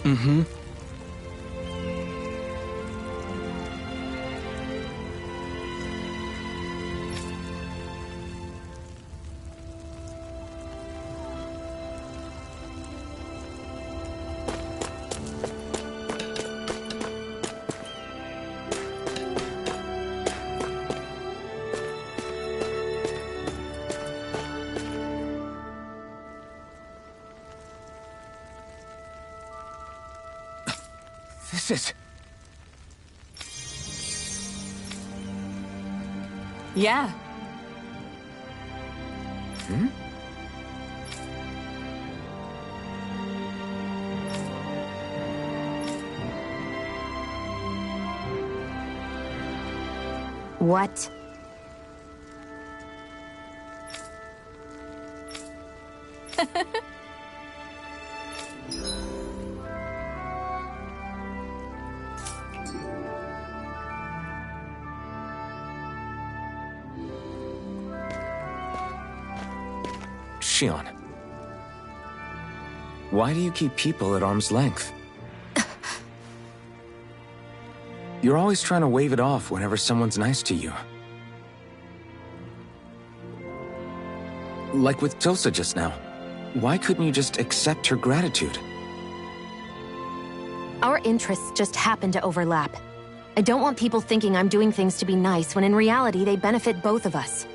Mm-hmm. This is... Yeah. Hmm? What? Shion. Why do you keep people at arm's length? You're always trying to wave it off whenever someone's nice to you. Like with Tosa just now. Why couldn't you just accept her gratitude? Our interests just happen to overlap. I don't want people thinking I'm doing things to be nice when in reality they benefit both of us.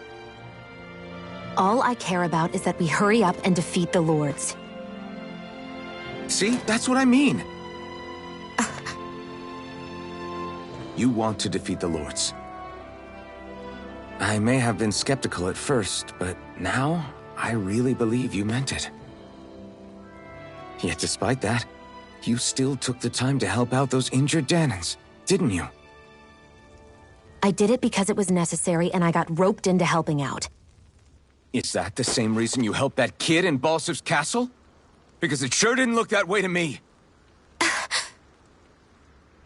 All I care about is that we hurry up and defeat the Lords. See? That's what I mean. You want to defeat the Lords. I may have been skeptical at first, but now I really believe you meant it. Yet despite that, you still took the time to help out those injured Danons, didn't you? I did it because it was necessary and I got roped into helping out. Is that the same reason you helped that kid in Balsiv's castle? Because it sure didn't look that way to me.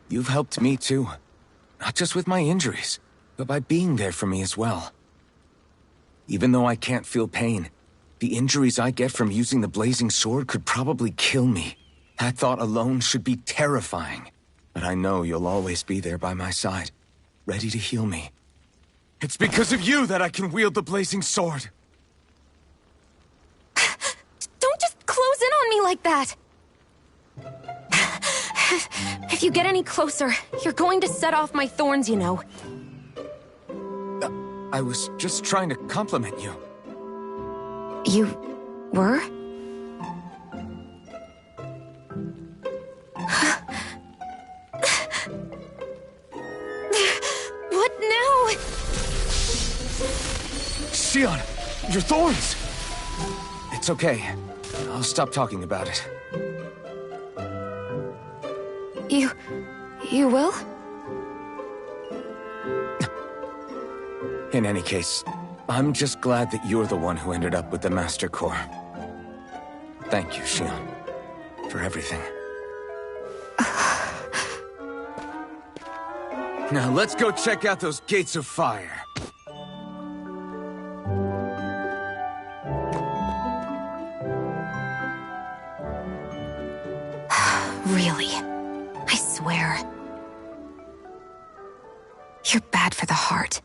You've helped me too. Not just with my injuries, but by being there for me as well. Even though I can't feel pain, the injuries I get from using the blazing sword could probably kill me. That thought alone should be terrifying. But I know you'll always be there by my side, ready to heal me. It's because of you that I can wield the blazing sword. Don't just close in on me like that! If you get any closer, you're going to set off my thorns, you know. I was just trying to compliment you. You were? What now? Shion, your thorns! It's okay. I'll stop talking about it. You will? In any case, I'm just glad that you're the one who ended up with the Master Core. Thank you, Shion, for everything. Now let's go check out those gates of fire. Really? I swear. You're bad for the heart.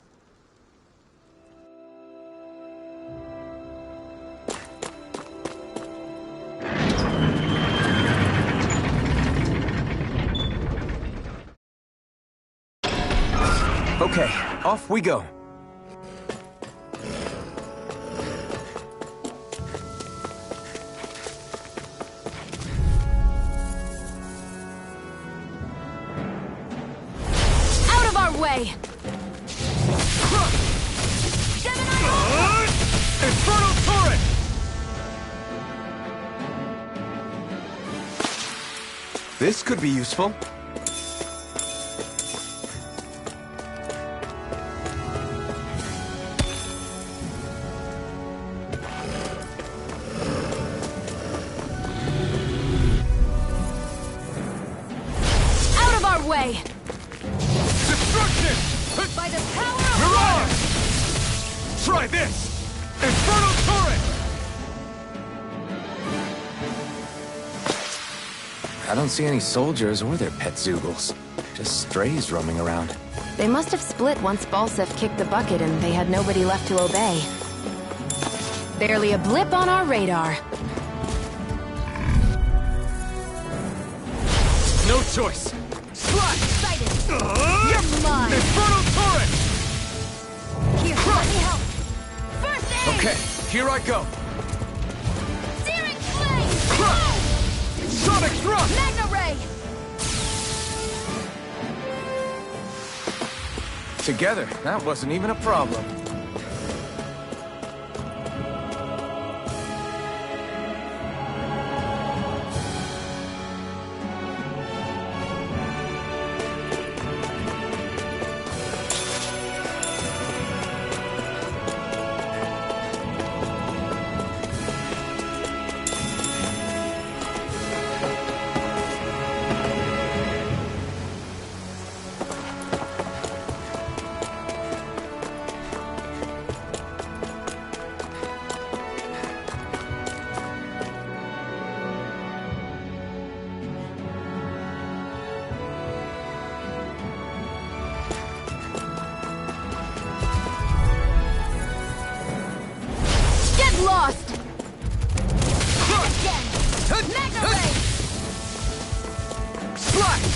Okay, off we go. Out of our way! Infernal turret! This could be useful. Way. Destruction! By the power of Mirage! Try this! Infernal turret! I don't see any soldiers or their pet Zoogles. Just strays roaming around. They must have split once Balsef kicked the bucket and they had nobody left to obey. Barely a blip on our radar. No choice. Slide! Excited! You're mine! Infernal Torrent! Here, let me help! First aid! Okay, here I go. Searing flame! Sonic Thrust! Magna Ray! Together, that wasn't even a problem. Lost! Again! Magna Ray! Slash!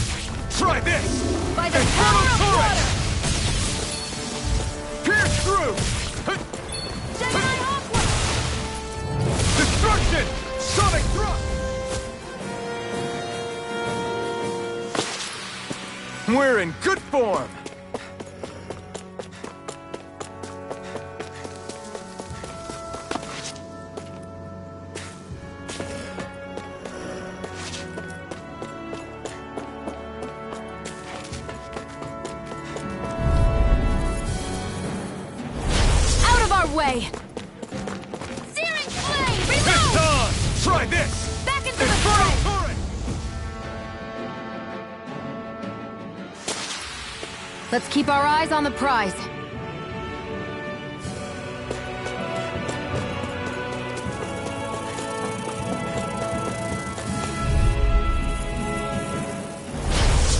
Try this! By the power of water! Pierce through! Jedi Aqua! Destruction! Sonic Thrust! We're in good form! Way. Searing flame! Reload! Piston! Try this! Back into the Infernal fray! Torrent! Let's keep our eyes on the prize.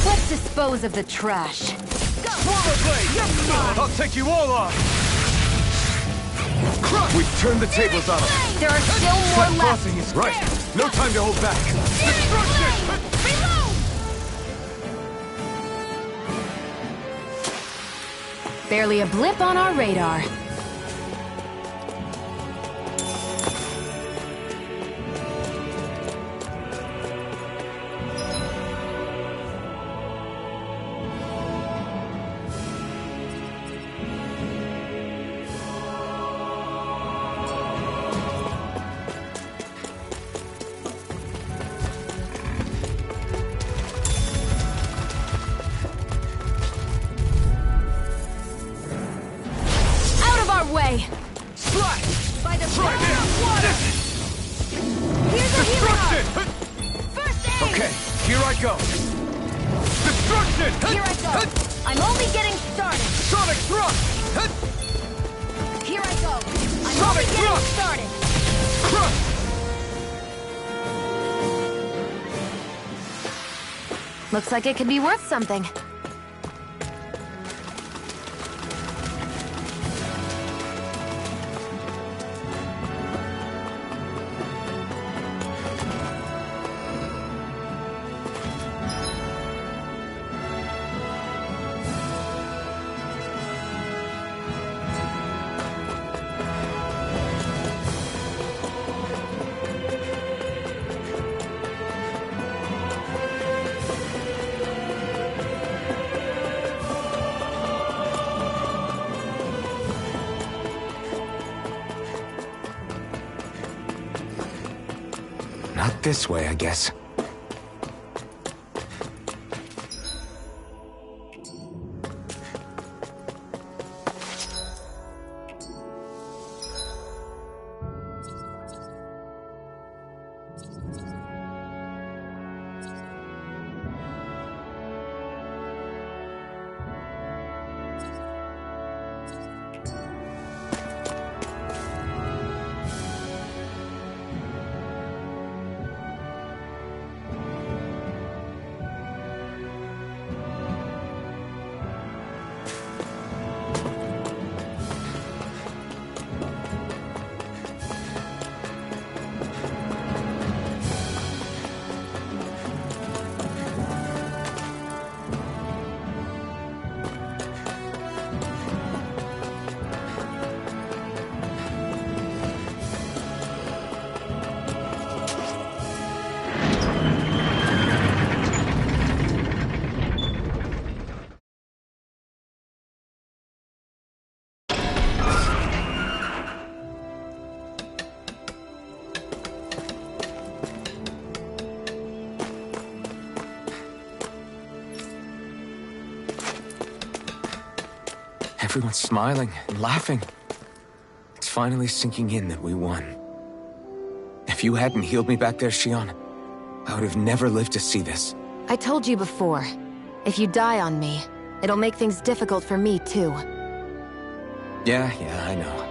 Let's dispose of the trash. Swallow Blade! I'll take you all on! We've turned the tables on them. There are still more left. Crossing is right. No time to hold back. Destruction! Reload! Barely a blip on our radar. Way. Slash! By the Try power of water! Here's a Destruction! hero! First aid! Okay, here I go. Destruction! Here I go! I'm only getting started! Sonic Thrust! Here I go! I'm Sonic only getting Thrust! started! Crush! Looks like it could be worth something. Not this way, I guess. Everyone's smiling and laughing. It's finally sinking in that we won. If you hadn't healed me back there, Shion, I would have never lived to see this. I told you before, if you die on me, it'll make things difficult for me, too. Yeah, I know.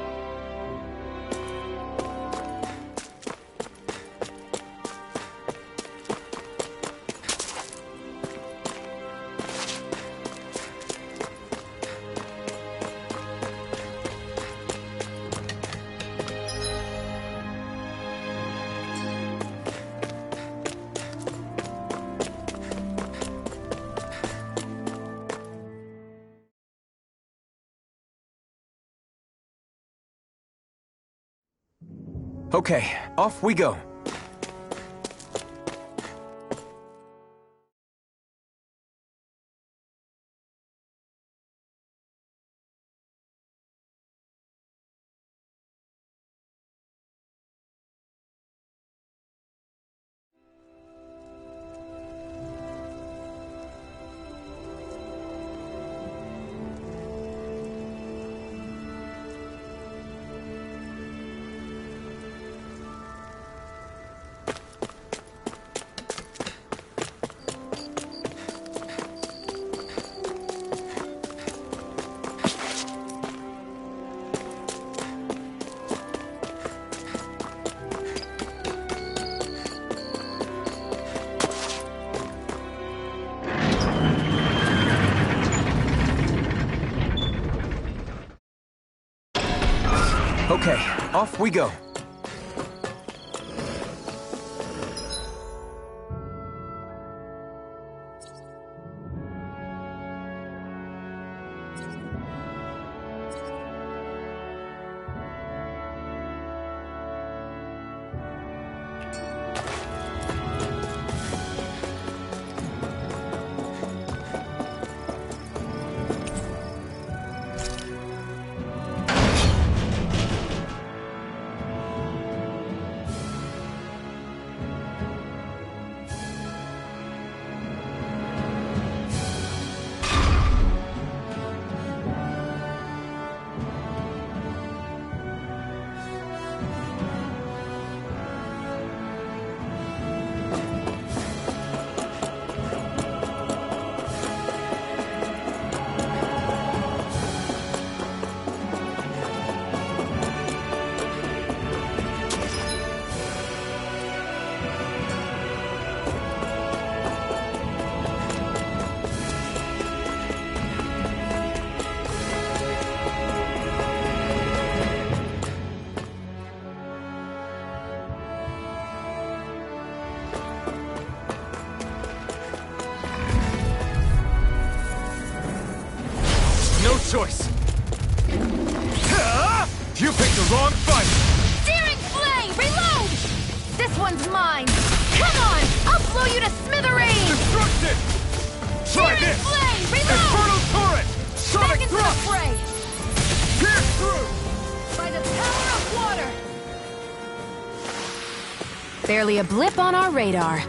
Okay, off we go. Okay, off we go. No choice. You picked the wrong fight. Searing flame, reload! This one's mine. Come on, I'll blow you to smithereens. Destruction! Try Searing this! flame, reload! Infernal turret! Back Sonic into the thrust! fray. Pierce through! By the power of water. Barely a blip on our radar.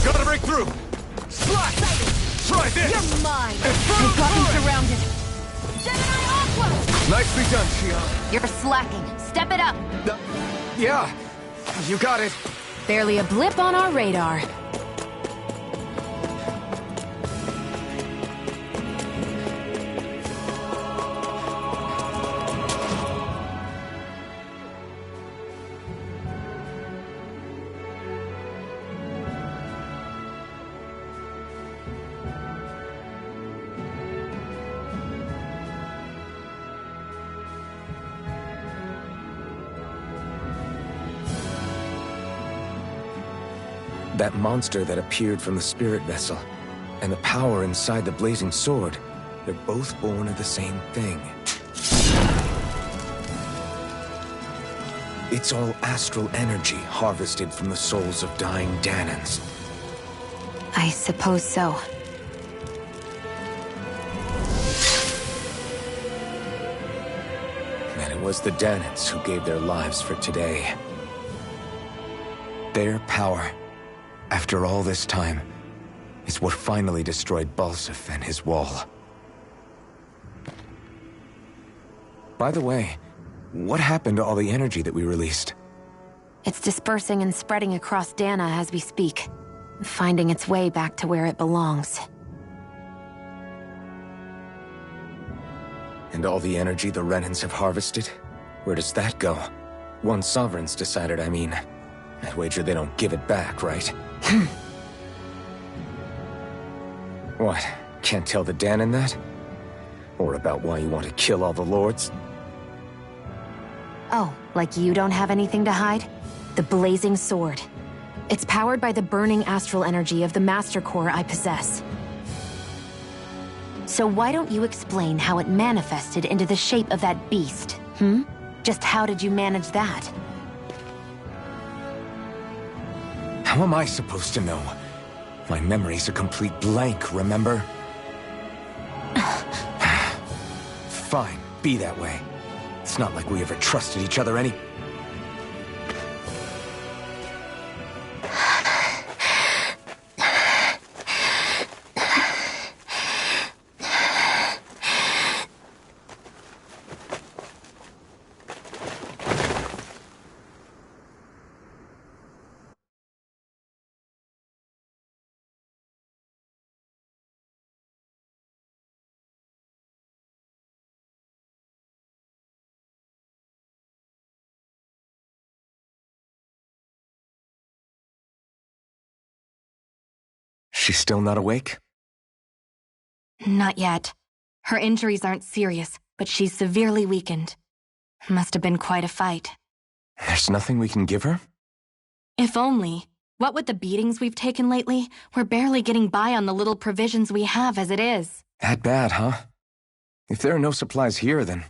Gotta break through! Slash! Try this! You're mine! Infernal We've got them turret! surrounded! Gemini Aqua! Nicely done, Shion. You're slacking. Step it up! Yeah, you got it. Barely a blip on our radar. That monster that appeared from the spirit vessel, and the power inside the blazing sword, they're both born of the same thing. It's all astral energy harvested from the souls of dying Danans. I suppose so. And it was the Danans who gave their lives for today. Their power, after all this time, is what finally destroyed Balsif and his wall. By the way, what happened to all the energy that we released? It's dispersing and spreading across Dana as we speak, finding its way back to where it belongs. And all the energy the Renans have harvested? Where does that go? Once Sovereign's decided, I mean. I'd wager they don't give it back, right? What? Can't tell the Danan that? Or about why you want to kill all the lords? Oh, like you don't have anything to hide? The blazing sword. It's powered by the burning astral energy of the Master Core I possess. So why don't you explain how it manifested into the shape of that beast, hmm? Just how did you manage that? How am I supposed to know? My memory's a complete blank, remember? Fine, be that way. It's not like we ever trusted each other any... She's still not awake? Not yet. Her injuries aren't serious, but she's severely weakened. Must have been quite a fight. There's nothing we can give her? If only. What with the beatings we've taken lately, we're barely getting by on the little provisions we have as it is. That bad, huh? If there are no supplies here, then...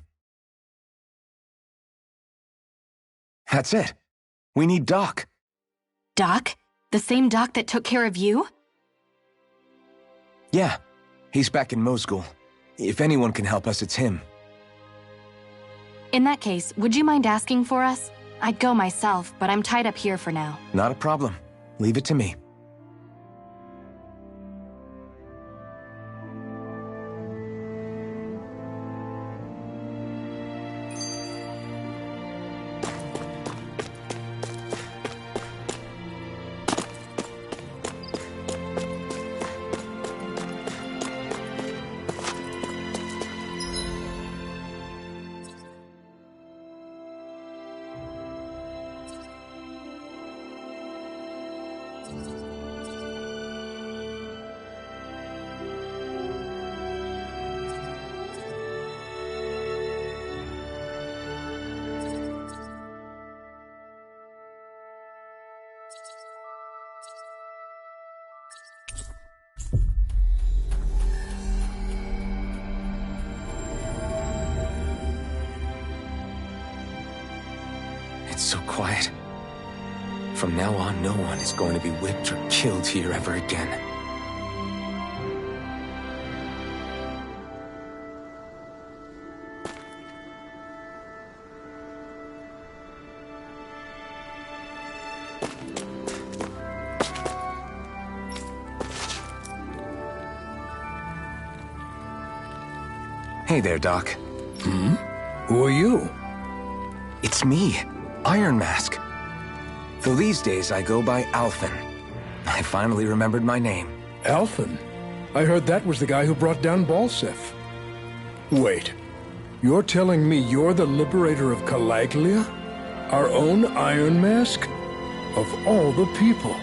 That's it. We need Doc. Doc? The same Doc that took care of you? Yeah, he's back in Mosgul. If anyone can help us, it's him. In that case, would you mind asking for us? I'd go myself, but I'm tied up here for now. Not a problem. Leave it to me. It's so quiet. From now on, no one is going to be whipped or killed here ever again. Hey there, Doc. Hmm? Who are you? It's me, Iron Mask. Though these days I go by Alphen. I finally remembered my name. Alphen? I heard that was the guy who brought down Balsif. Wait, you're telling me you're the liberator of Calaglia? Our own Iron Mask? Of all the people.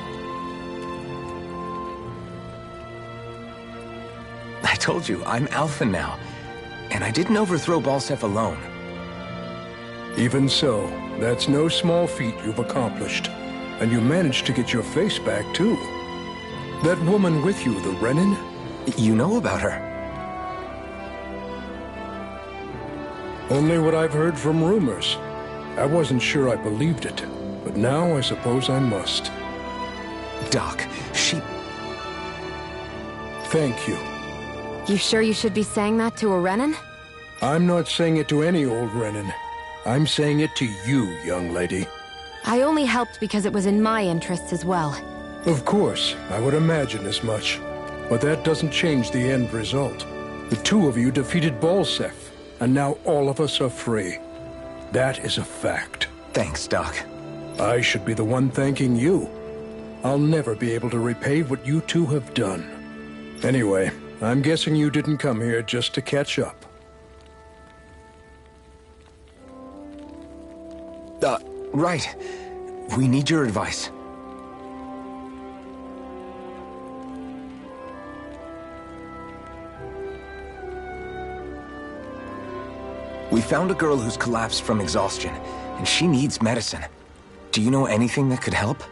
I told you, I'm Alphen now. And I didn't overthrow Balsif alone. Even so, that's no small feat you've accomplished. And you managed to get your face back, too. That woman with you, the Renin? You know about her? Only what I've heard from rumors. I wasn't sure I believed it, but now I suppose I must. Doc, she... Thank you. You sure you should be saying that to a Renin? I'm not saying it to any old Renin. I'm saying it to you, young lady. I only helped because it was in my interests as well. Of course, I would imagine as much. But that doesn't change the end result. The two of you defeated Balsef, and now all of us are free. That is a fact. Thanks, Doc. I should be the one thanking you. I'll never be able to repay what you two have done. Anyway, I'm guessing you didn't come here just to catch up. Right. We need your advice. We found a girl who's collapsed from exhaustion, and she needs medicine. Do you know anything that could help?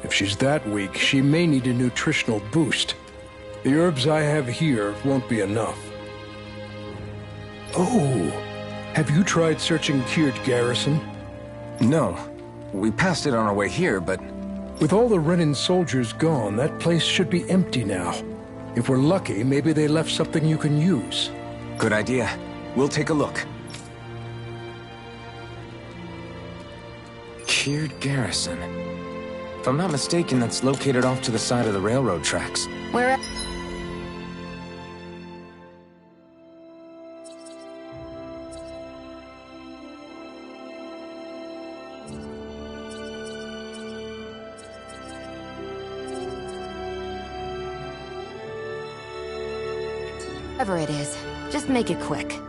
If she's that weak, she may need a nutritional boost. The herbs I have here won't be enough. Oh, have you tried searching Kirt Garrison? No. We passed it on our way here, but... With all the Renin soldiers gone, that place should be empty now. If we're lucky, maybe they left something you can use. Good idea. We'll take a look. Kirt Garrison. If I'm not mistaken, that's located off to the side of the railroad tracks. Where... Whatever it is, just make it quick.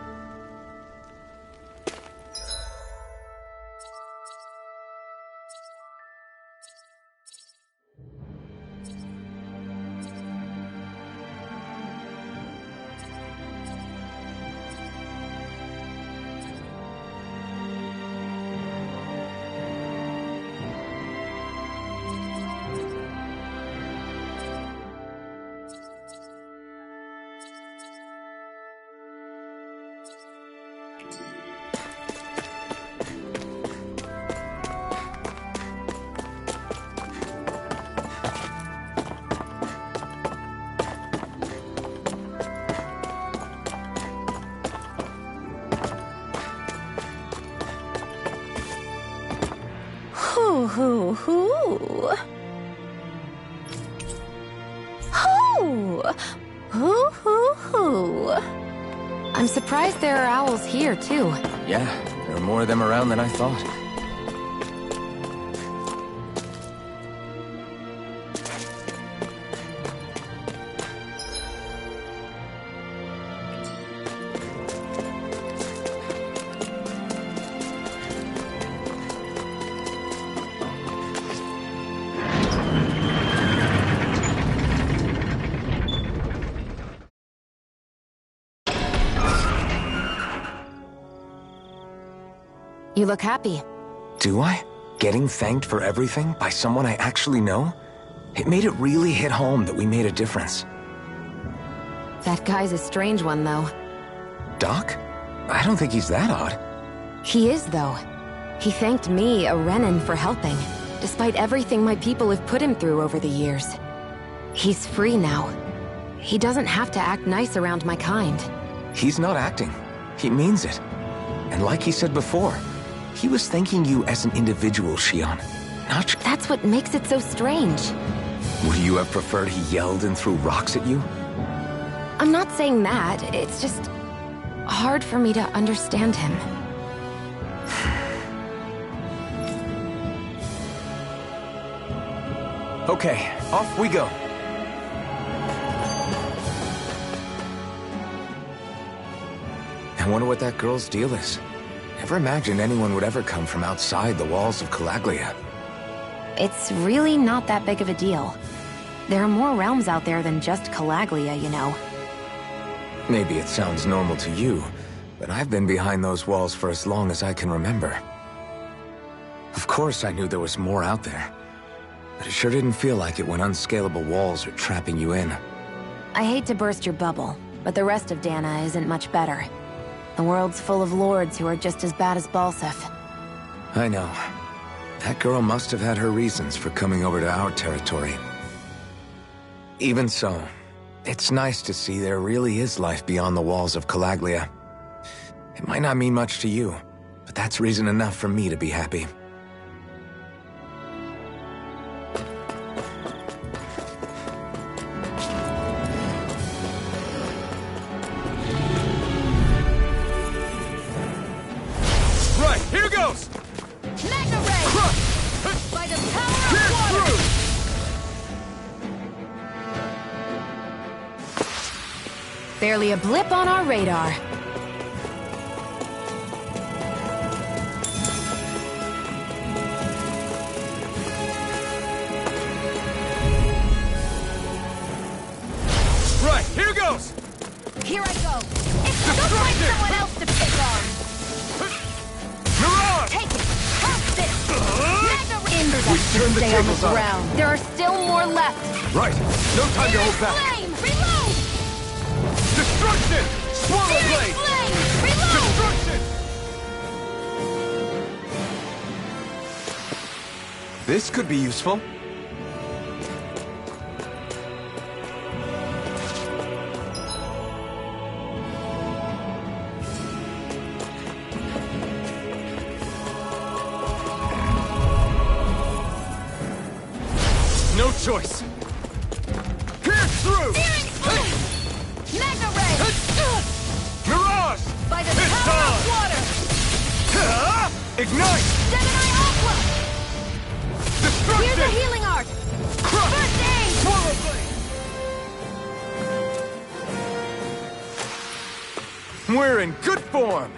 Hoo hoo. Hoo! Hoo hoo hoo. I'm surprised there are owls here, too. Yeah, there are more of them around than I thought. You look happy. Do I? Getting thanked for everything by someone I actually know? It made it really hit home that we made a difference. That guy's a strange one, though. Doc? I don't think he's that odd. He is, though. He thanked me, a Renin, for helping, despite everything my people have put him through over the years. He's free now. He doesn't have to act nice around my kind. He's not acting. He means it. And like he said before, he was thanking you as an individual, Shion. Not... That's what makes it so strange. Would you have preferred he yelled and threw rocks at you? I'm not saying that. It's just hard for me to understand him. Okay, off we go. I wonder what that girl's deal is. Never imagined anyone would ever come from outside the walls of Calaglia. It's really not that big of a deal. There are more realms out there than just Calaglia, you know. Maybe it sounds normal to you, but I've been behind those walls for as long as I can remember. Of course I knew there was more out there. But it sure didn't feel like it when unscalable walls are trapping you in. I hate to burst your bubble, but the rest of Dana isn't much better. The world's full of lords who are just as bad as Balsef. I know. That girl must have had her reasons for coming over to our territory. Even so, it's nice to see there really is life beyond the walls of Calaglia. It might not mean much to you, but that's reason enough for me to be happy. Right, here goes! Mega Ray! Crush! By the power of Pierce water! through! Barely a blip on our radar. Right, here goes! Here I go! Don't find someone else to pick on! Mirage! Take it! Have this! Mega Ray! Insects turned should the stay on the tables on it. ground. There are still more left. Right, no time to hold back. Flame! Reload! Destruction! Swallow Searing blade! flame! Reload! Destruction! This could be useful. No choice. Pierce through! Searing flame! Mega Ray! Mirage! By the It's power on! of water! Ignite! Gemini Aqua! Destruction! Here's a healing art! Crush! First aid! Swallow blade! We're in good form!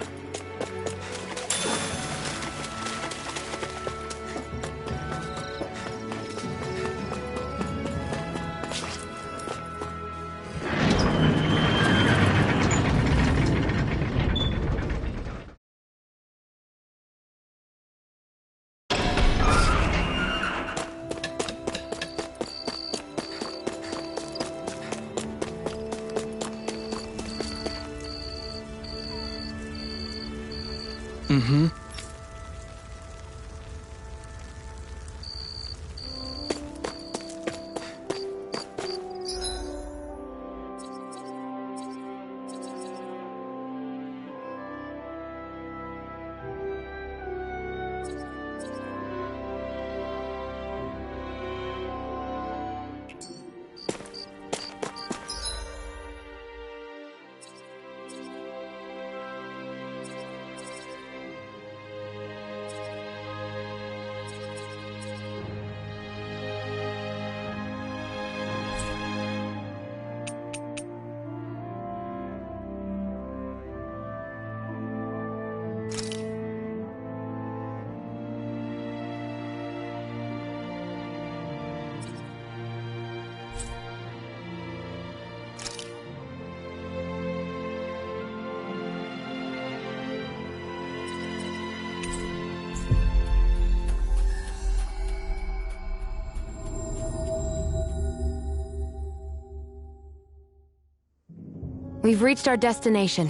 We've reached our destination.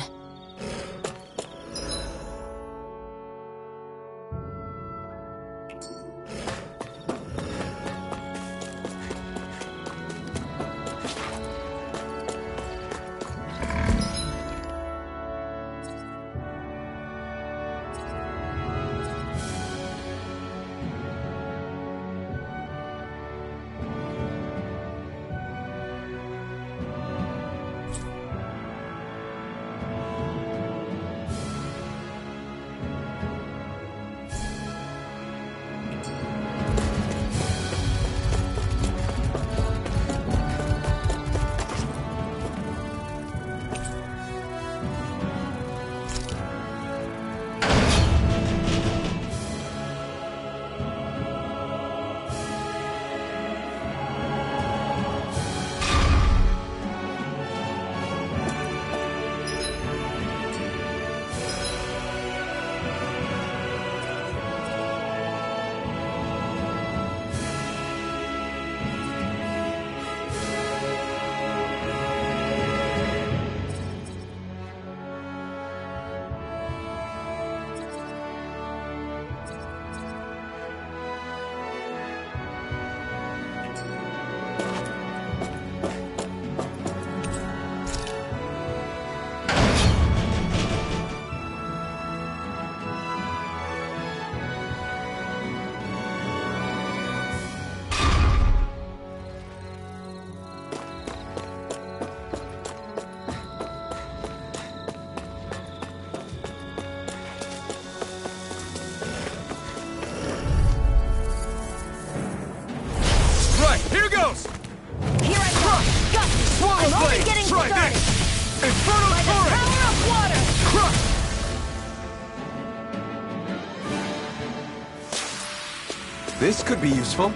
This could be useful.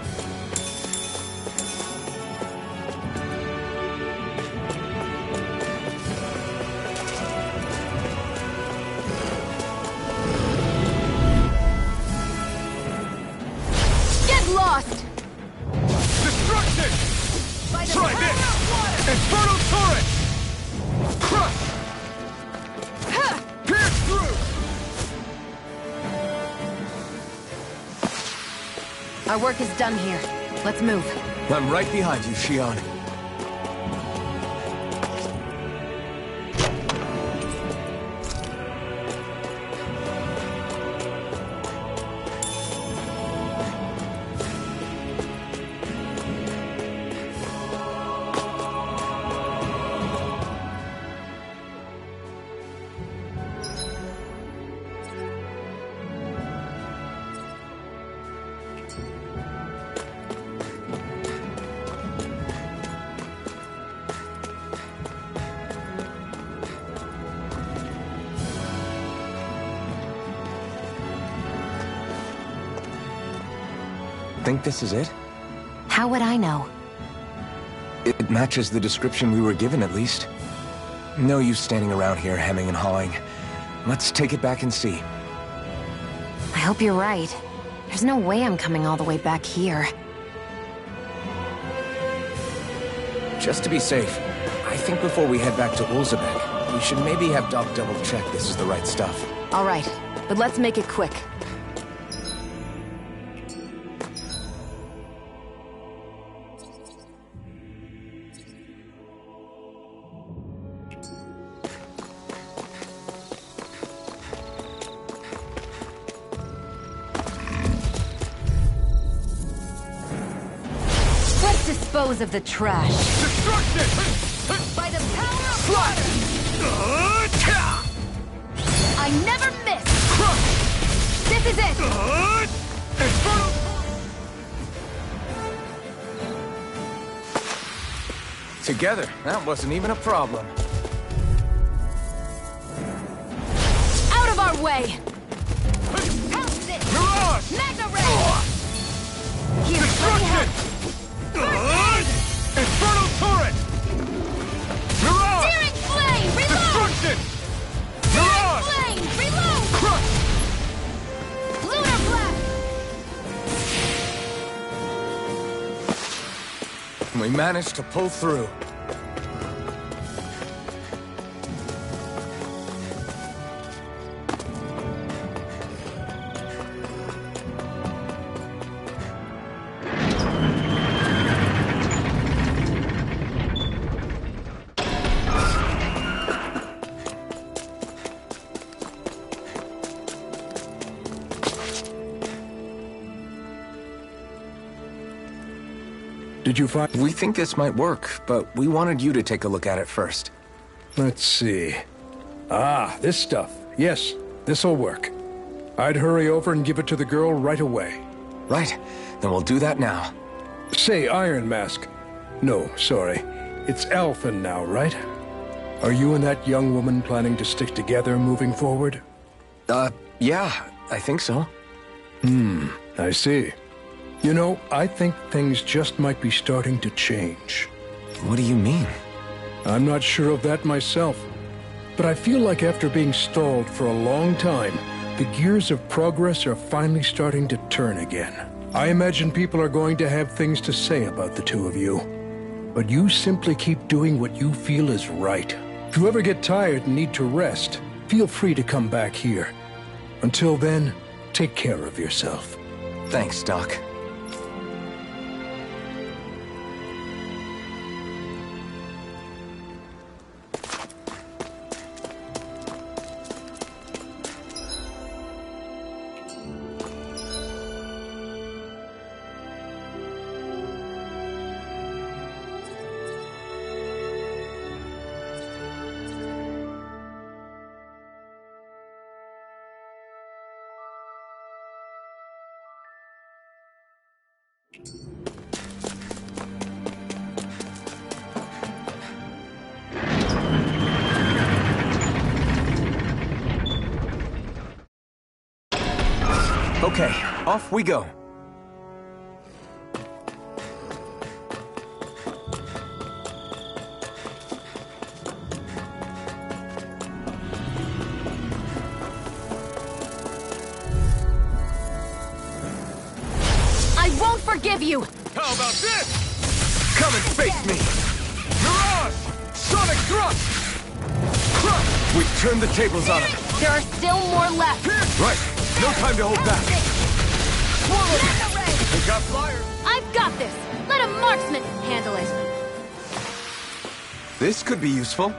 Get lost! Destruction! By the Try power this! of water! Infernal Torrent! Crush! Pierce through! Our work is done here. Let's move. I'm right behind you, Shion. Think this is it? How would I know? It matches the description we were given, at least. No use standing around here hemming and hawing. Let's take it back and see. I hope you're right. There's no way I'm coming all the way back here. Just to be safe, I think before we head back to Ulzebek, we should maybe have Doc double-check this is the right stuff. All right, but let's make it quick. Let's dispose of the trash. Destruction! By the power of water! I never miss! This is it! Infernal! Together, that wasn't even a problem. Out of our way! Pounce it! Mirage! Magna Ray! Here, let me Destruction! help. Infernal Torrent! Mirage! Searing Flame! Reload! Destruction! Searing Mirage! Flame! Reload! Crush! Lunar Blast! We managed to pull through. Did you find... We think this might work, but we wanted you to take a look at it first. Let's see. Ah, this stuff. Yes, this'll work. I'd hurry over and give it to the girl right away. Right, then we'll do that now. Say, Iron Mask. No, sorry. It's Alphen now, right? Are you and that young woman planning to stick together moving forward? Yeah, I think so. I see. You know, I think things just might be starting to change. What do you mean? I'm not sure of that myself, but I feel like after being stalled for a long time, the gears of progress are finally starting to turn again. I imagine people are going to have things to say about the two of you, but you simply keep doing what you feel is right. If you ever get tired and need to rest, feel free to come back here. Until then, take care of yourself. Thanks, Doc. Okay, off we go. forgive you! How about this? Come and face me! Mirage! Sonic Thrust! Crush! We turned the tables on him. There are still more left. Right. No time to hold back. We got flyers! I've got this! Let a marksman handle it! This could be useful.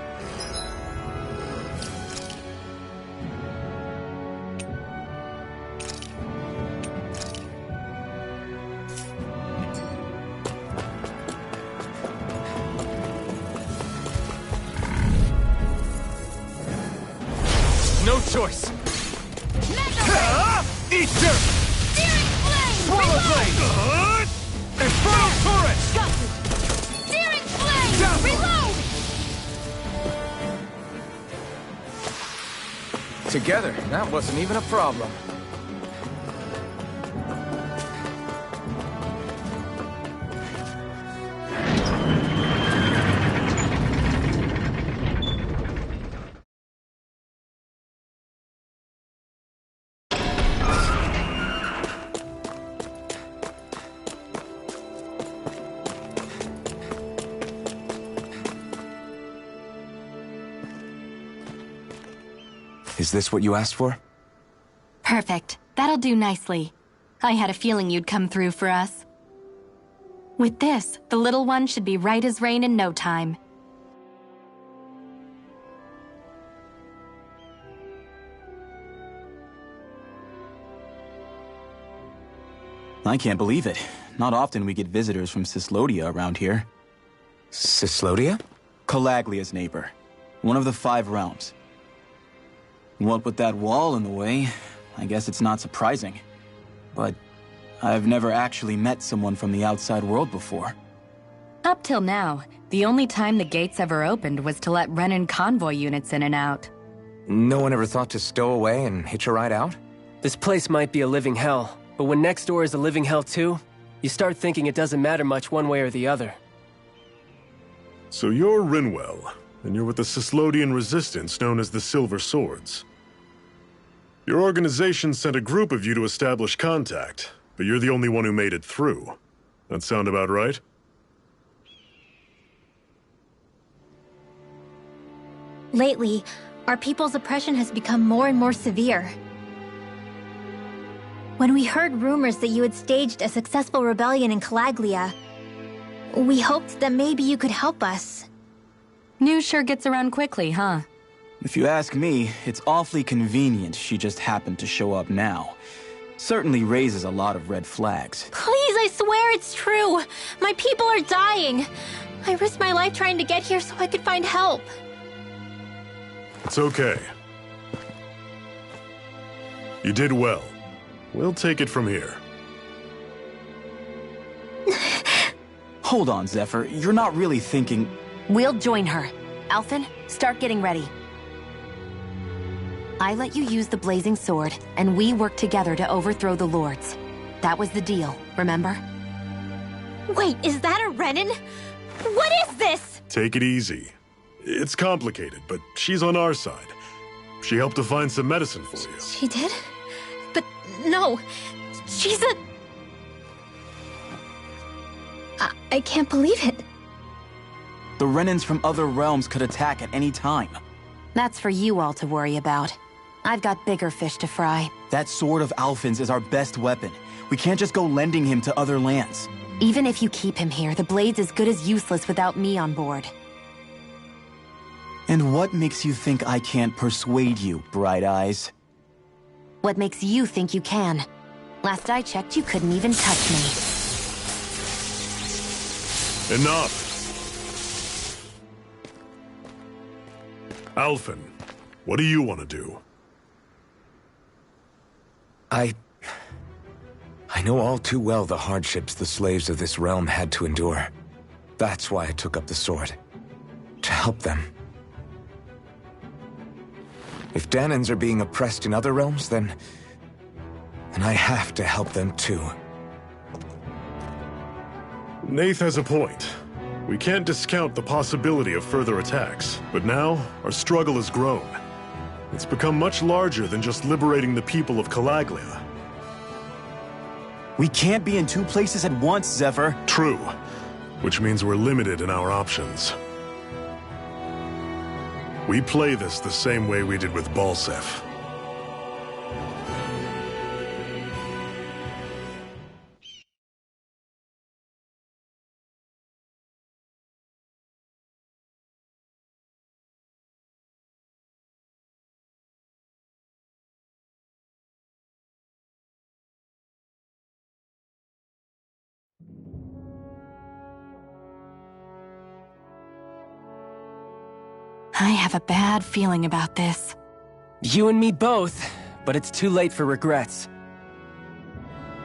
No choice! Eat dirt! Searing flame! Swallow blade! Infernal turret! Got you! Searing flame! Reload! Together, that wasn't even a problem. Is this what you asked for? Perfect. That'll do nicely. I had a feeling you'd come through for us. With this, the little one should be right as rain in no time. I can't believe it. Not often we get visitors from Cislodia around here. Cislodia? Calaglia's neighbor. One of the 5 realms. What with that wall in the way, I guess it's not surprising. But I've never actually met someone from the outside world before. Up till now, the only time the gates ever opened was to let Renan convoy units in and out. No one ever thought to stow away and hitch a ride out? This place might be a living hell, but when next door is a living hell too, you start thinking it doesn't matter much one way or the other. So you're Rinwell, and you're with the Cislodian resistance known as the Silver Swords. Your organization sent a group of you to establish contact, but you're the only one who made it through. That sound about right? Lately, our people's oppression has become more and more severe. When we heard rumors that you had staged a successful rebellion in Calaglia, we hoped that maybe you could help us. News sure gets around quickly, huh? If you ask me, it's awfully convenient she just happened to show up now. Certainly raises a lot of red flags. Please, I swear it's true! My people are dying! I risked my life trying to get here so I could find help. It's okay. You did well. We'll take it from here. Hold on, Zephyr. You're not really thinking... We'll join her. Alphen, start getting ready. I let you use the blazing sword, and we worked together to overthrow the lords. That was the deal, remember? Wait, is that a Renan? What is this? Take it easy. It's complicated, but she's on our side. She helped to find some medicine for you. She did? But no, she's a... I can't believe it. The Renans from other realms could attack at any time. That's for you all to worry about. I've got bigger fish to fry. That sword of Alphen's is our best weapon. We can't just go lending him to other lands. Even if you keep him here, the blade's as good as useless without me on board. And what makes you think I can't persuade you, Bright Eyes? What makes you think you can? Last I checked, you couldn't even touch me. Enough! Alphen, what do you want to do? I know all too well the hardships the slaves of this realm had to endure. That's why I took up the sword. To help them. If Danans are being oppressed in other realms, then I have to help them too. Nath has a point. We can't discount the possibility of further attacks, but now our struggle has grown. It's become much larger than just liberating the people of Calaglia. We can't be in two places at once, Zephyr. True. Which means we're limited in our options. We play this the same way we did with Balsef. I have a bad feeling about this. You and me both, but it's too late for regrets.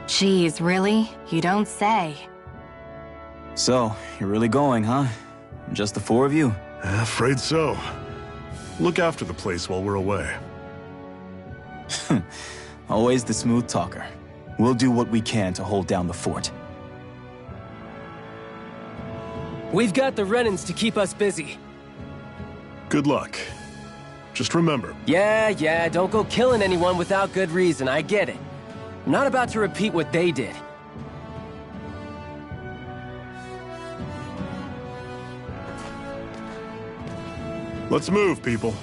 Jeez, really? You don't say. So, you're really going, huh? Just the four of you? Afraid so. Look after the place while we're away. Always the smooth talker. We'll do what we can to hold down the fort. We've got the Renans to keep us busy. Good luck. Just remember. Yeah, don't go killing anyone without good reason, I get it. I'm not about to repeat what they did. Let's move, people.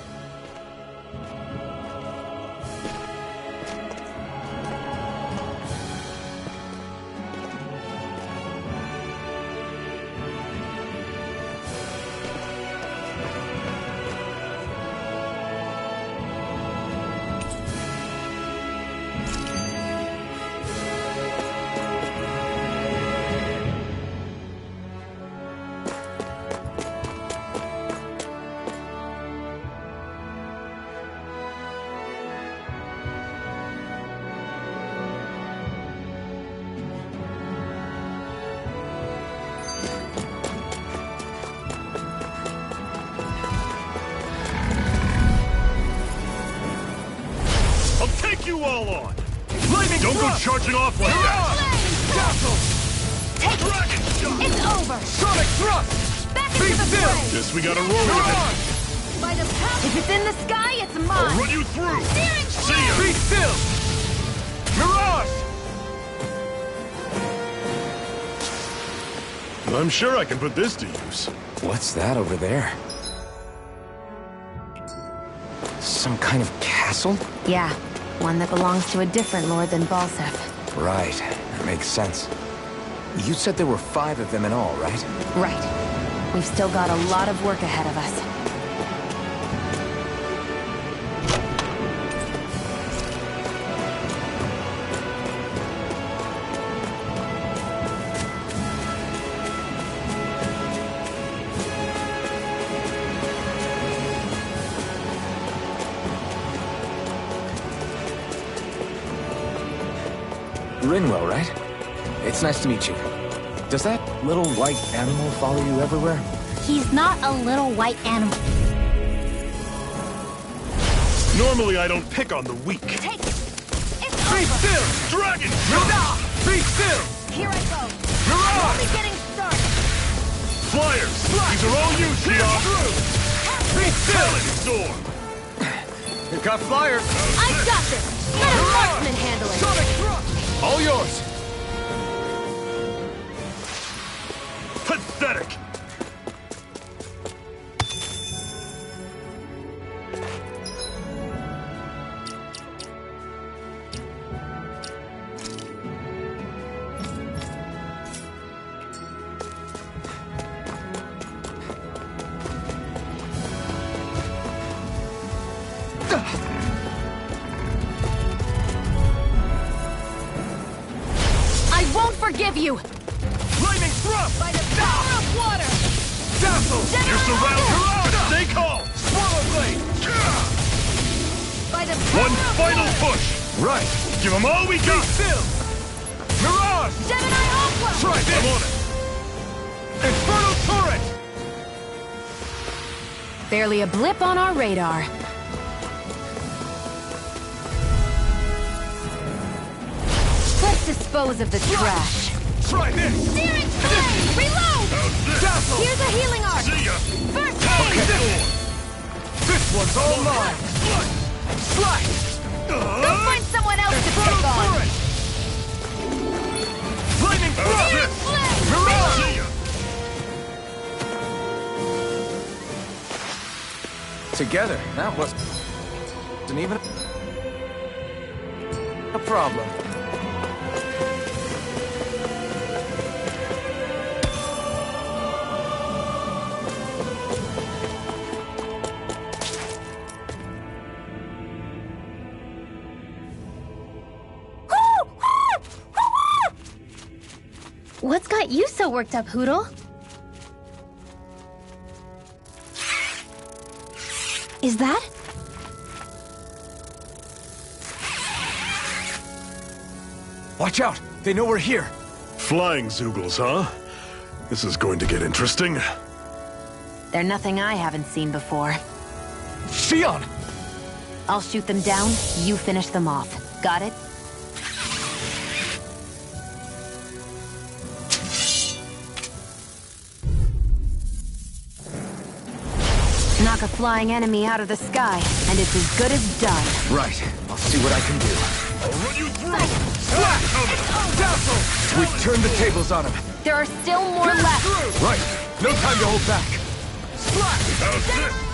You all on! Lightning Don't go thrust! charging off like that! Dazzle! Take Dragon shot! It's over! Sonic thrust! Back Be into the still! fray! Guess we gotta roll with Mirage! By the power! If it's in the sky, it's it. mine! I'll run you through! Steering See ya! Be still! Mirage! I'm sure I can put this to use. What's that over there? Some kind of castle? Yeah, one that belongs to a different lord than Balsef. Right, that makes sense. You said there were 5 of them in all, right? Right. We've still got a lot of work ahead of us. Rinwell, right? It's nice to meet you. Does that little white animal follow you everywhere? He's not a little white animal. Normally I don't pick on the weak. Take it! It's Be over! still! Dragon Mirage! Be still! Here I go! Mirage! Only getting started! Flyers! These are all you, Geoff! Be still! Storm! You got flyers! I got this! Let a marksman handle it! Sonic thrust! All yours! Pathetic! I won't forgive you! Lightning thrust! By the power of water! Dazzle! You're surrounded! Stay calm! Swallow blade! By the power One of final water! push! Right! Give them all we Be got! still! Mirage! Gemini Aqua! Try this! I'm on it! Infernal turret! Barely a blip on our radar. Let's dispose of the trash. Try this! Steering flame! Reload! Dazzle! Here's a healing arc! See ya! First aid! This one's all mine! Slice! Go find someone else to pick on! Turret! Together, that wasn't even a problem. What's got you so worked up, Hootle? Is that? Watch out! They know we're here! Flying Zoogles, huh? This is going to get interesting. They're nothing I haven't seen before. Shion! I'll shoot them down, you finish them off. Got it? Knock a flying enemy out of the sky, and it's as good as done. Right. I'll see what I can do. I'll run you through! Slash! Dazzle! We've turned the tables on him. There are still more left. Right. No time to hold back. Slash! How's this?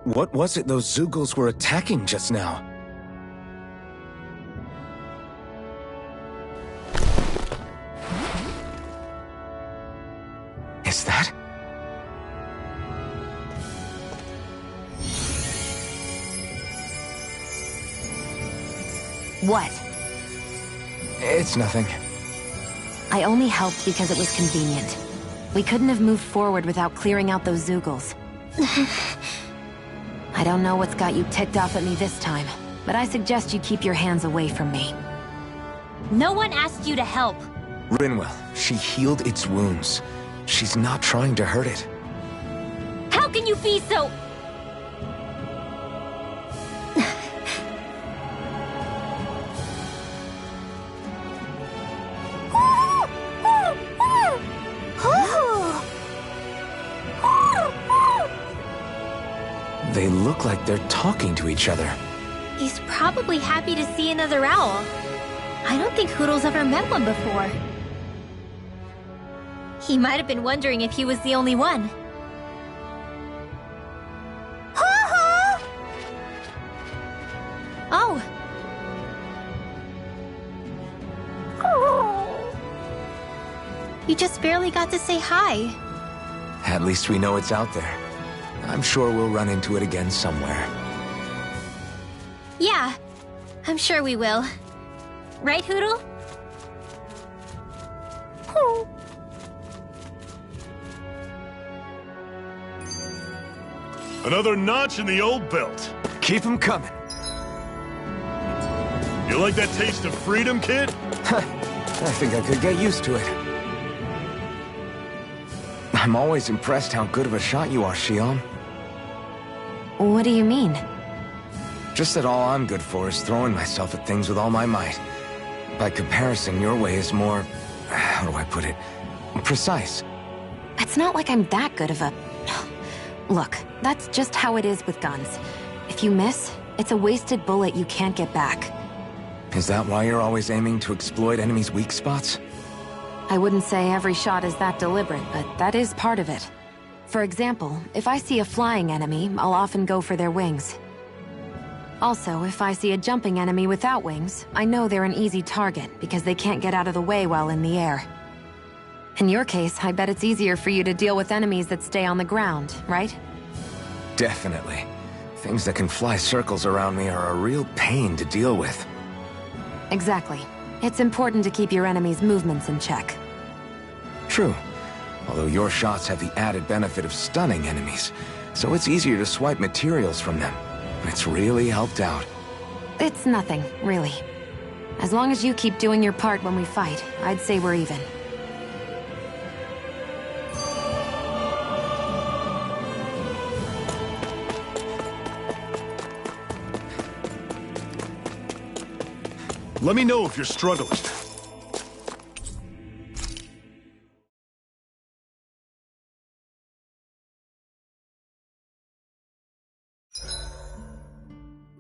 What was it those Zoogles were attacking just now? Is that? What? It's nothing. I only helped because it was convenient. We couldn't have moved forward without clearing out those Zoogles. I don't know what's got you ticked off at me this time, but I suggest you keep your hands away from me. No one asked you to help. Rinwell, she healed its wounds. She's not trying to hurt it. How can you be so... They look like they're talking to each other. He's probably happy to see another owl. I don't think Hootle's ever met one before. He might have been wondering if he was the only one. Oh. You just barely got to say hi. At least we know it's out there. I'm sure we'll run into it again somewhere. Yeah, I'm sure we will. Right, Hootle? Another notch in the old belt. Keep them coming. You like that taste of freedom, kid? I think I could get used to it. I'm always impressed how good of a shot you are, Shion. What do you mean? Just that all I'm good for is throwing myself at things with all my might. By comparison, your way is more... how do I put it? Precise. It's not like I'm that good of a... Look, that's just how it is with guns. If you miss, it's a wasted bullet you can't get back. Is that why you're always aiming to exploit enemies' weak spots? I wouldn't say every shot is that deliberate, but that is part of it. For example, if I see a flying enemy, I'll often go for their wings. Also, if I see a jumping enemy without wings, I know they're an easy target because they can't get out of the way while in the air. In your case, I bet it's easier for you to deal with enemies that stay on the ground, right? Definitely. Things that can fly circles around me are a real pain to deal with. Exactly. It's important to keep your enemy's movements in check. True. Although your shots have the added benefit of stunning enemies, so it's easier to swipe materials from them. It's really helped out. It's nothing, really. As long as you keep doing your part when we fight, I'd say we're even. Let me know if you're struggling.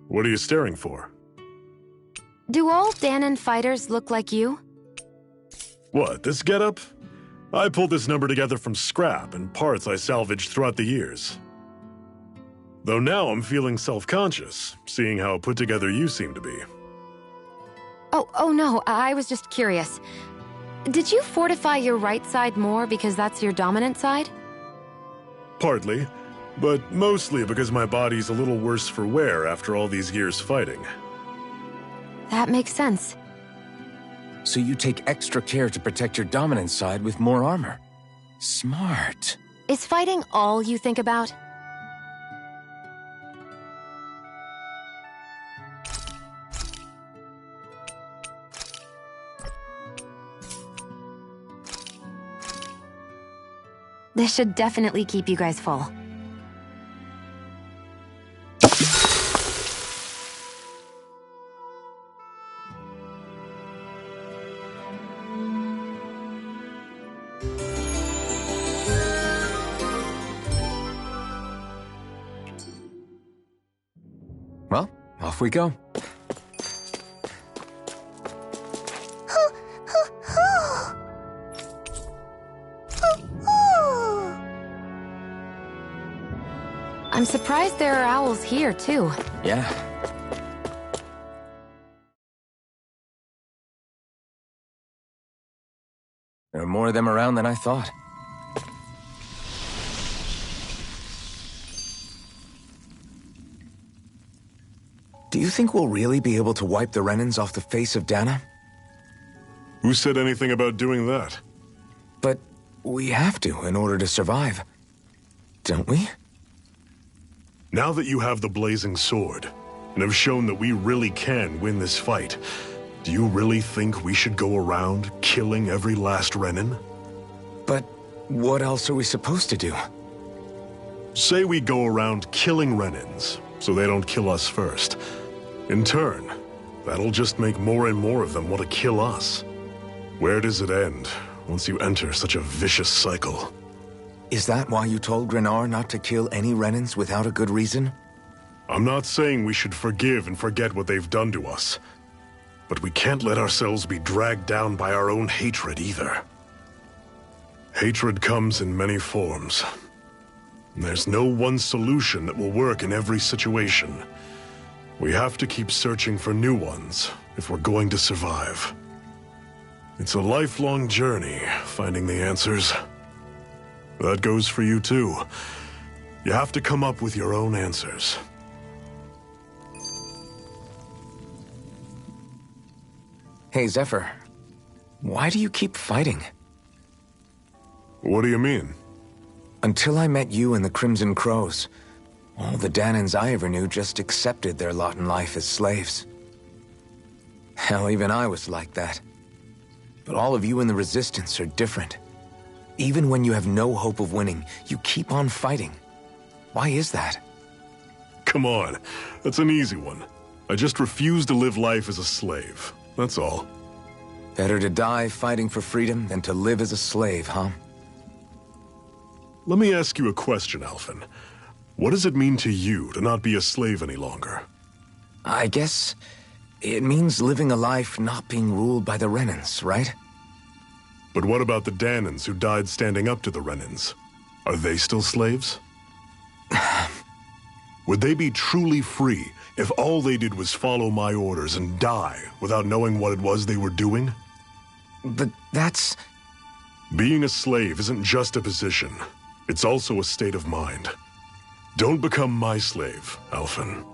What are you staring for? Do all Danon fighters look like you? What, this getup? I pulled this number together from scrap and parts I salvaged throughout the years. Though now I'm feeling self-conscious, seeing how put together you seem to be. Oh no, I was just curious. Did you fortify your right side more because that's your dominant side? Partly, but mostly because my body's a little worse for wear after all these years fighting. That makes sense. So you take extra care to protect your dominant side with more armor. Smart. Is fighting all you think about? This should definitely keep you guys full. Well, off we go. I'm surprised there are owls here, too. Yeah. There are more of them around than I thought. Do you think we'll really be able to wipe the Renans off the face of Dana? Who said anything about doing that? But we have to in order to survive. Don't we? Now that you have the blazing sword, and have shown that we really can win this fight, do you really think we should go around killing every last Renan? But what else are we supposed to do? Say we go around killing Renans, so they don't kill us first. In turn, that'll just make more and more of them want to kill us. Where does it end, once you enter such a vicious cycle? Is that why you told Grenar not to kill any Renans without a good reason? I'm not saying we should forgive and forget what they've done to us. But we can't let ourselves be dragged down by our own hatred either. Hatred comes in many forms. There's no one solution that will work in every situation. We have to keep searching for new ones if we're going to survive. It's a lifelong journey, finding the answers. That goes for you too. You have to come up with your own answers. Hey, Zephyr. Why do you keep fighting? What do you mean? Until I met you and the Crimson Crows, all the Danans I ever knew just accepted their lot in life as slaves. Hell, even I was like that. But all of you in the Resistance are different. Even when you have no hope of winning, you keep on fighting. Why is that? Come on, that's an easy one. I just refuse to live life as a slave, that's all. Better to die fighting for freedom than to live as a slave, huh? Let me ask you a question, Alphen. What does it mean to you to not be a slave any longer? I guess it means living a life not being ruled by the Renans, right? But what about the Danans who died standing up to the Renans? Are they still slaves? Would they be truly free if all they did was follow my orders and die without knowing what it was they were doing? But that's... Being a slave isn't just a position. It's also a state of mind. Don't become my slave, Alphen.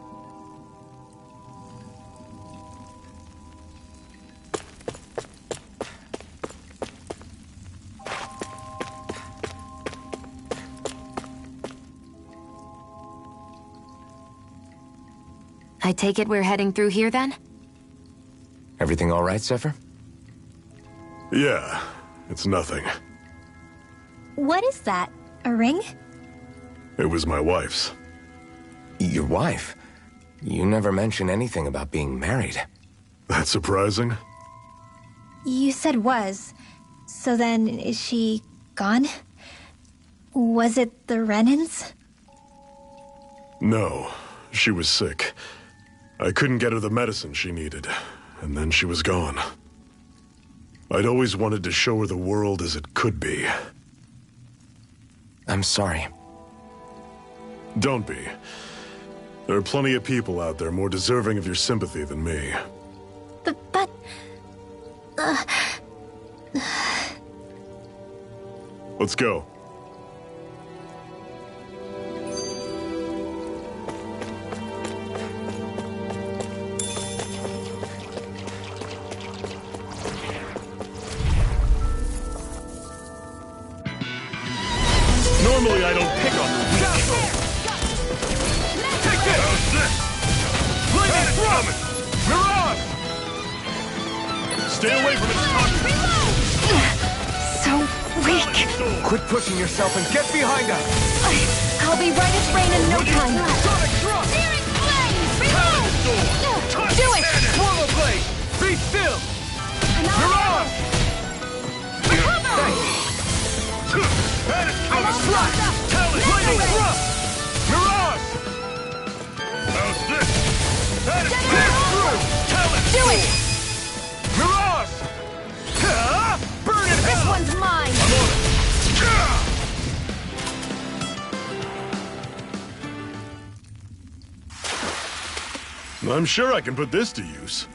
I take it we're heading through here then? Everything all right, Zephyr? Yeah, it's nothing. What is that? A ring? It was my wife's. Your wife? You never mentioned anything about being married. That's surprising? You said was. So then, is she gone? Was it the Renans? No, she was sick. I couldn't get her the medicine she needed, and then she was gone. I'd always wanted to show her the world as it could be. I'm sorry. Don't be. There are plenty of people out there more deserving of your sympathy than me. But... Let's go. Normally I don't pick on the weak. Take this! How's this? Lightning from it! Mirage! Stay away from its toxin! So weak. Quit pushing yourself and get behind us! I'll be right as rain in no time. Sonic Drop! Searing flames! Reload! Do it! Swallow Blade! Be still! Mirage! That is coming! Slide! Talon! Lightning Thrust! Mirage! How's this? That is through! Talon! Do it! Mirage! Burn it! This one's mine! I'm on it! I'm sure I can put this to use.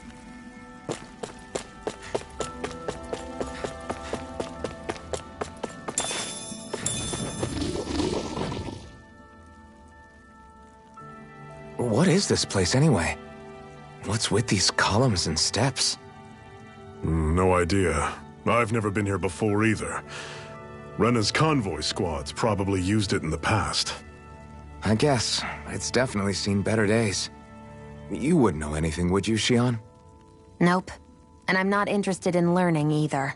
What is this place anyway? What's with these columns and steps? No idea. I've never been here before either. Rena's convoy squads probably used it in the past. I guess. It's definitely seen better days. You wouldn't know anything, would you, Xion? Nope. And I'm not interested in learning either.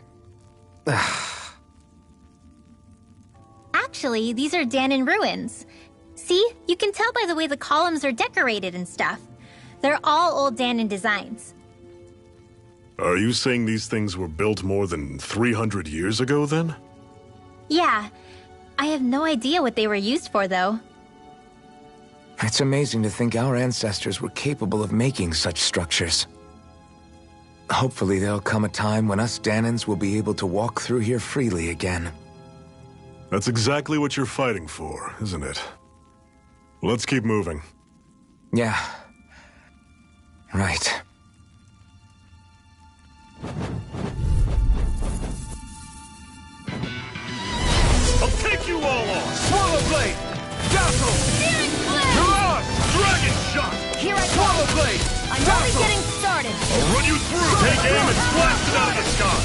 Actually, these are Danon ruins. See? You can tell by the way the columns are decorated and stuff. They're all old Danon designs. Are you saying these things were built more than 300 years ago, then? Yeah. I have no idea what they were used for, though. It's amazing to think our ancestors were capable of making such structures. Hopefully there'll come a time when us Danons will be able to walk through here freely again. That's exactly what you're fighting for, isn't it? Let's keep moving. Yeah. Right. I'll take you all on! Swallow Blade! Dazzle! Mirage! Dragon Shot! Here I Swallow Blade! I'm only getting started. I'll run you through! Take aim and blast it out of the sky!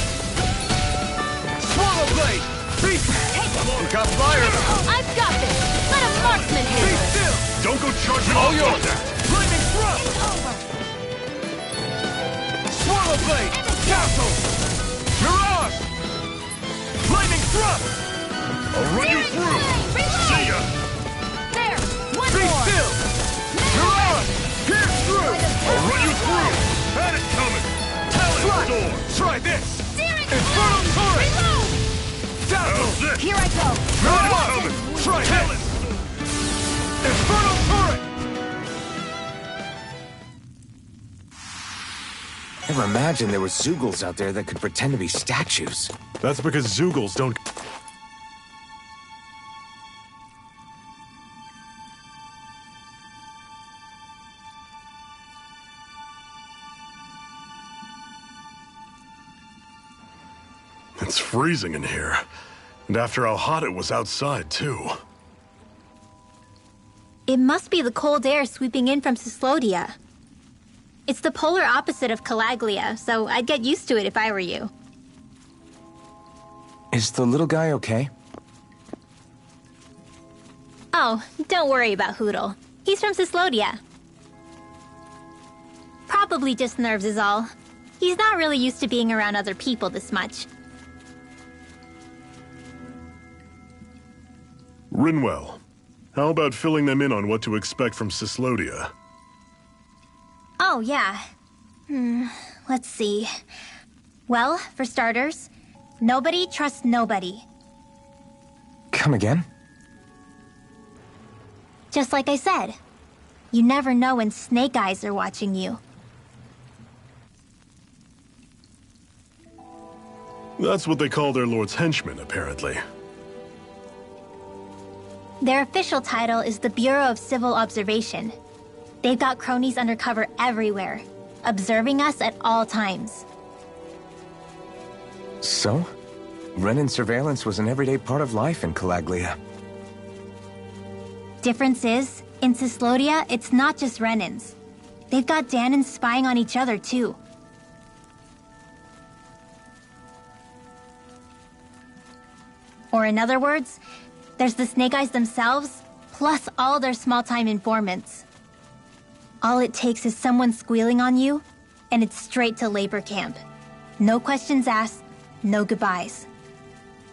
Swallow Blade! Beast! You got fire! I've got this. Let a marksman Be handle it. still! Don't go charging all yours! Lightning Thrust! It's over. Swallow Blade! Dazzle! Mirage! Lightning Thrust! I'll run you through! See ya! There. One Be more. still! Mirage! Pierce through! I'll run you through! Had it coming! Talon Sword! Try this! Infernal Turret! Reload. Dazzle! Here I go. Mirage coming! Try this! Infernal Turret! Never imagined there were Zeugles out there that could pretend to be statues. That's because Zeugles don't... It's freezing in here. And after how hot it was outside, too. It must be the cold air sweeping in from Cyslodia. It's the polar opposite of Calaglia, so I'd get used to it if I were you. Is the little guy okay? Oh, don't worry about Hootle. He's from Cyslodia. Probably just nerves is all. He's not really used to being around other people this much. Rinwell, how about filling them in on what to expect from Cyslodia? Oh, yeah. Let's see. Well, for starters, nobody trusts nobody. Come again? Just like I said. You never know when snake eyes are watching you. That's what they call their lord's henchmen, apparently. Their official title is the Bureau of Civil Observation. They've got cronies undercover everywhere, observing us at all times. So? Renan surveillance was an everyday part of life in Calaglia. Difference is, in Cyslodia, it's not just Renans. They've got Danans spying on each other, too. Or in other words, there's the Snake Eyes themselves, plus all their small-time informants. All it takes is someone squealing on you, and it's straight to labor camp. No questions asked, no goodbyes.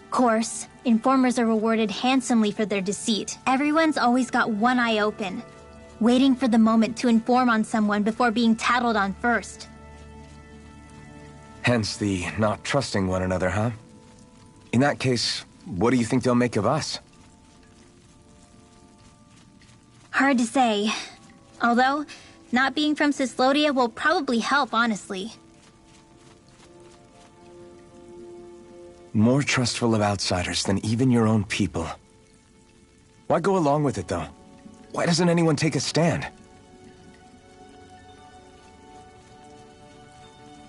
Of course, informers are rewarded handsomely for their deceit. Everyone's always got one eye open, waiting for the moment to inform on someone before being tattled on first. Hence the not trusting one another, huh? In that case, what do you think they'll make of us? Hard to say. Although, not being from Cyslodia will probably help, honestly. More trustful of outsiders than even your own people. Why go along with it, though? Why doesn't anyone take a stand?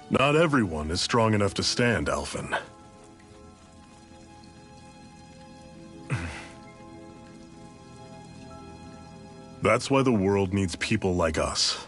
Not everyone is strong enough to stand, Alphen. That's why the world needs people like us.